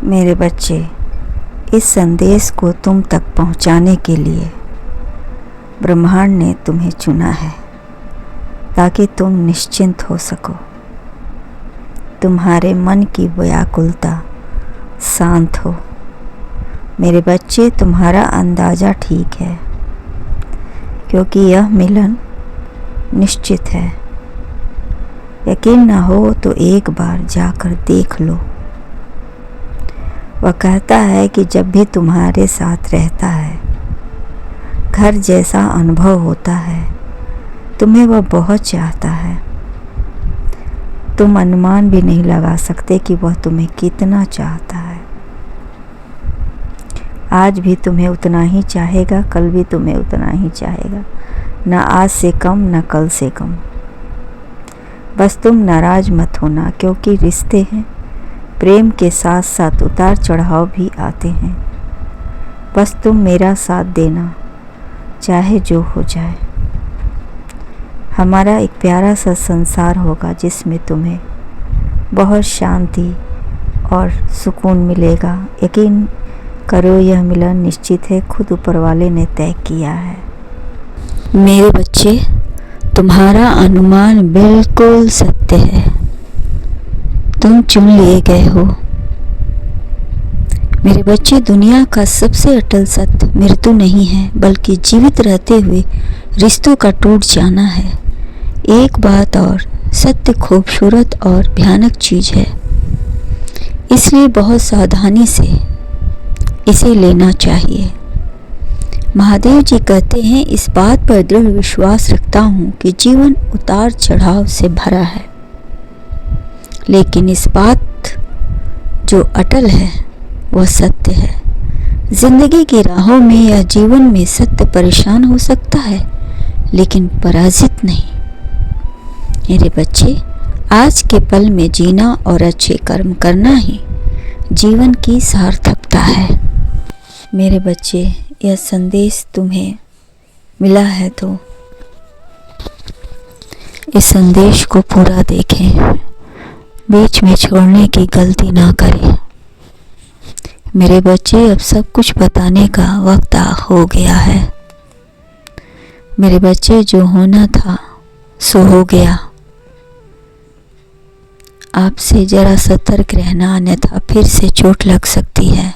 मेरे बच्चे, इस संदेश को तुम तक पहुंचाने के लिए ब्रह्मांड ने तुम्हें चुना है ताकि तुम निश्चिंत हो सको। तुम्हारे मन की व्याकुलता शांत हो। मेरे बच्चे, तुम्हारा अंदाज़ा ठीक है क्योंकि यह मिलन निश्चित है। यकीन ना हो तो एक बार जाकर देख लो। वह कहता है कि जब भी तुम्हारे साथ रहता है, घर जैसा अनुभव होता है। तुम्हें वह बहुत चाहता है। तुम अनुमान भी नहीं लगा सकते कि वह तुम्हें कितना चाहता है। आज भी तुम्हें उतना ही चाहेगा, कल भी तुम्हें उतना ही चाहेगा। न आज से कम, न कल से कम। बस तुम नाराज मत होना, क्योंकि रिश्ते हैं। प्रेम के साथ साथ उतार चढ़ाव भी आते हैं। बस तुम मेरा साथ देना, चाहे जो हो जाए। हमारा एक प्यारा सा संसार होगा जिसमें तुम्हें बहुत शांति और सुकून मिलेगा। यकीन करो, यह मिलन निश्चित है, खुद ऊपर वाले ने तय किया है। मेरे बच्चे, तुम्हारा अनुमान बिल्कुल सत्य है। तुम चुन लिए गए हो। मेरे बच्चे, दुनिया का सबसे अटल सत्य मृत्यु नहीं है, बल्कि जीवित रहते हुए रिश्तों का टूट जाना है। एक बात और, सत्य खूबसूरत और भयानक चीज है, इसलिए बहुत सावधानी से इसे लेना चाहिए। महादेव जी कहते हैं, इस बात पर दृढ़ विश्वास रखता हूँ कि जीवन उतार चढ़ाव से भरा है, लेकिन इस बात जो अटल है वह सत्य है। जिंदगी की राहों में या जीवन में सत्य परेशान हो सकता है, लेकिन पराजित नहीं। मेरे बच्चे, आज के पल में जीना और अच्छे कर्म करना ही जीवन की सार्थकता है। मेरे बच्चे, यह संदेश तुम्हें मिला है तो इस संदेश को पूरा देखें, बीच में छोड़ने की गलती ना करें। मेरे बच्चे, अब सब कुछ बताने का वक्त हो गया है। मेरे बच्चे, जो होना था सो हो गया। आपसे जरा सतर्क रहना, अन्यथा फिर से चोट लग सकती है।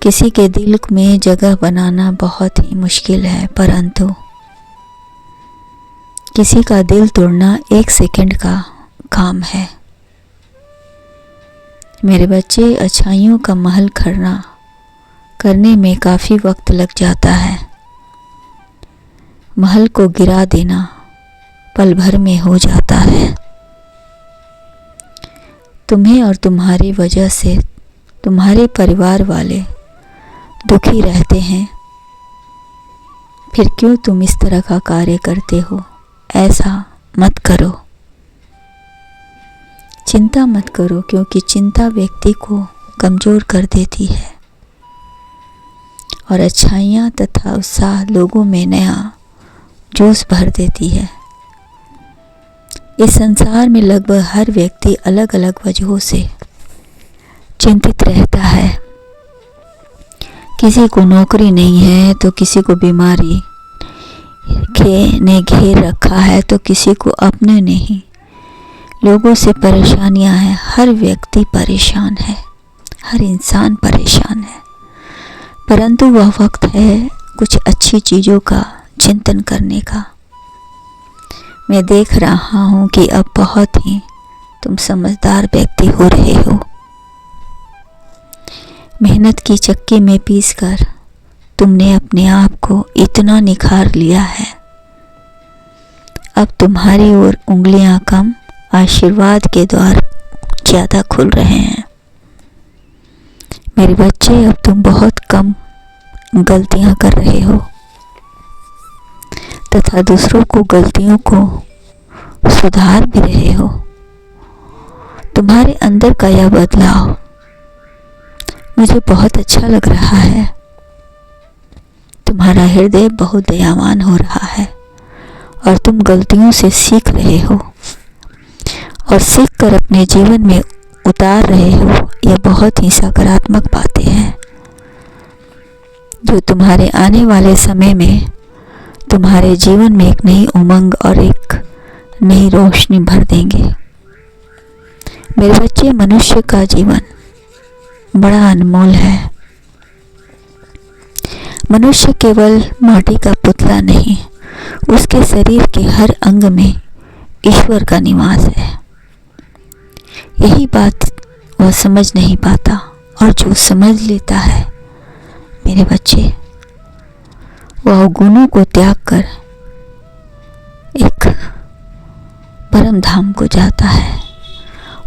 किसी के दिल में जगह बनाना बहुत ही मुश्किल है, परंतु किसी का दिल तोड़ना 1 सेकंड का काम है। मेरे बच्चे, अच्छाइयों का महल खड़ा करने में काफ़ी वक्त लग जाता है। महल को गिरा देना पल भर में हो जाता है। तुम्हें और तुम्हारी वजह से तुम्हारे परिवार वाले दुखी रहते हैं। फिर क्यों तुम इस तरह का कार्य करते हो? ऐसा मत करो। चिंता मत करो, क्योंकि चिंता व्यक्ति को कमज़ोर कर देती है और अच्छाइयाँ तथा उत्साह लोगों में नया जोश भर देती है। इस संसार में लगभग हर व्यक्ति अलग अलग वजहों से चिंतित रहता है। किसी को नौकरी नहीं है तो किसी को बीमारी ने घेर रखा है, तो किसी को अपने नहीं। लोगों से परेशानियां हैं। हर व्यक्ति परेशान है, हर इंसान परेशान है। परंतु वह वक्त है कुछ अच्छी चीज़ों का चिंतन करने का। मैं देख रहा हूँ कि अब बहुत ही तुम समझदार व्यक्ति हो रहे हो। मेहनत की चक्की में पीसकर तुमने अपने आप को इतना निखार लिया है। अब तुम्हारी ओर उंगलियां कम, आशीर्वाद के द्वार ज़्यादा खुल रहे हैं। मेरे बच्चे, अब तुम बहुत कम गलतियां कर रहे हो तथा दूसरों को गलतियों को सुधार भी रहे हो। तुम्हारे अंदर का यह बदलाव मुझे बहुत अच्छा लग रहा है। तुम्हारा हृदय बहुत दयावान हो रहा है और तुम गलतियों से सीख रहे हो और सीख कर अपने जीवन में उतार रहे हो, यह बहुत ही सकारात्मक बातें हैं जो तुम्हारे आने वाले समय में तुम्हारे जीवन में एक नई उमंग और एक नई रोशनी भर देंगे। मेरे बच्चे, मनुष्य का जीवन बड़ा अनमोल है। मनुष्य केवल माटी का पुतला नहीं, उसके शरीर के हर अंग में ईश्वर का निवास है। यही बात वह समझ नहीं पाता, और जो समझ लेता है मेरे बच्चे, वह गुणों को त्याग कर एक परम धाम को जाता है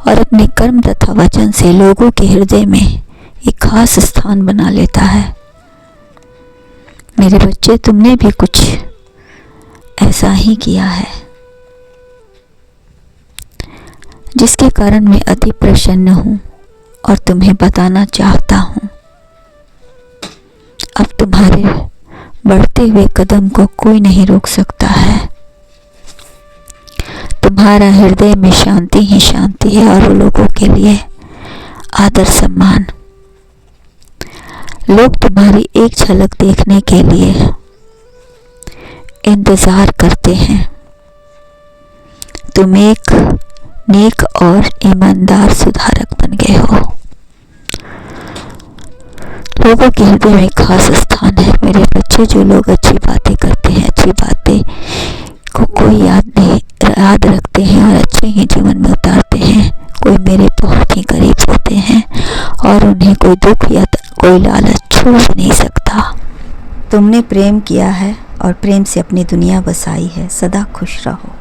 और अपने कर्म तथा वचन से लोगों के हृदय में एक खास स्थान बना लेता है। मेरे बच्चे, तुमने भी कुछ ऐसा ही किया है, जिसके कारण मैं अति प्रसन्न हूँ और तुम्हें बताना चाहता हूँ। अब तुम्हारे बढ़ते हुए कदम को कोई नहीं रोक सकता है। तुम्हारा हृदय में शांति ही शांति है और लोगों के लिए आदर सम्मान। लोग तुम्हारी एक झलक देखने के लिए इंतजार करते हैं। तुम एक नेक और ईमानदार सुधारक बन गए हो। लोगों के हृदय में खास स्थान है। मेरे बच्चे, जो लोग अच्छी बातें करते हैं, अच्छी बातें को कोई याद रखते हैं और अच्छे ही जीवन में उतारते हैं, कोई मेरे बहुत ही करीब होते हैं और उन्हें कोई दुख या कोई लालच छू नहीं सकता। तुमने प्रेम किया है और प्रेम से अपनी दुनिया बसाई है। सदा खुश रहो।